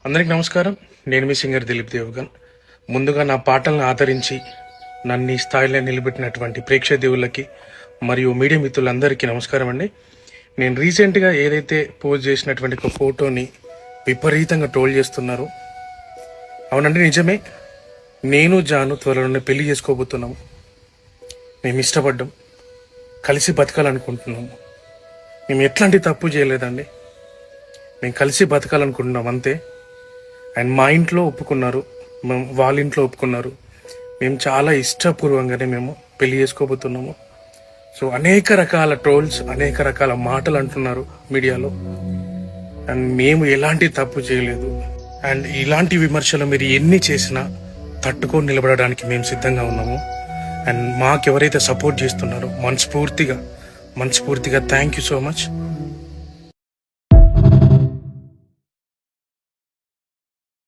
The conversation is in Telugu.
అందరికి నమస్కారం. నేను మీ సింగర్ దిలీప్ దేవగన్. ముందుగా నా పాటలను ఆదరించి నన్ను ఈ స్థాయిలో నిలబెట్టినటువంటి ప్రేక్షక దేవుళ్ళకి మరియు మీడియా మిత్రులందరికీ నమస్కారం అండి. నేను రీసెంట్గా ఏదైతే పోస్ట్ చేసినటువంటి ఒక ఫోటోని విపరీతంగా ట్రోల్ చేస్తున్నారు. అవునండి, నిజమే. నేను జాను త్వరలోనే పెళ్లి చేసుకోబోతున్నాము. మేము ఇష్టపడ్డాం, కలిసి బతకాలనుకుంటున్నాము. మేము ఎట్లాంటి తప్పు చేయలేదండి. మేము కలిసి బతకాలనుకుంటున్నాం అంతే. అండ్ మా ఇంట్లో ఒప్పుకున్నారు, వాళ్ళ ఇంట్లో ఒప్పుకున్నారు. మేము చాలా ఇష్టపూర్వకంగానే మేము పెళ్లి చేసుకోబోతున్నాము. సో అనేక రకాల ట్రోల్స్, అనేక రకాల మాటలు అంటున్నారు మీడియాలో. అండ్ మేము ఎలాంటి తప్పు చేయలేదు. అండ్ ఇలాంటి విమర్శలు మీరు ఎన్ని చేసినా తట్టుకొని నిలబడడానికి మేము సిద్ధంగా ఉన్నాము. అండ్ మాకెవరైతే సపోర్ట్ చేస్తున్నారో మనస్ఫూర్తిగా థ్యాంక్ యూ సో మచ్.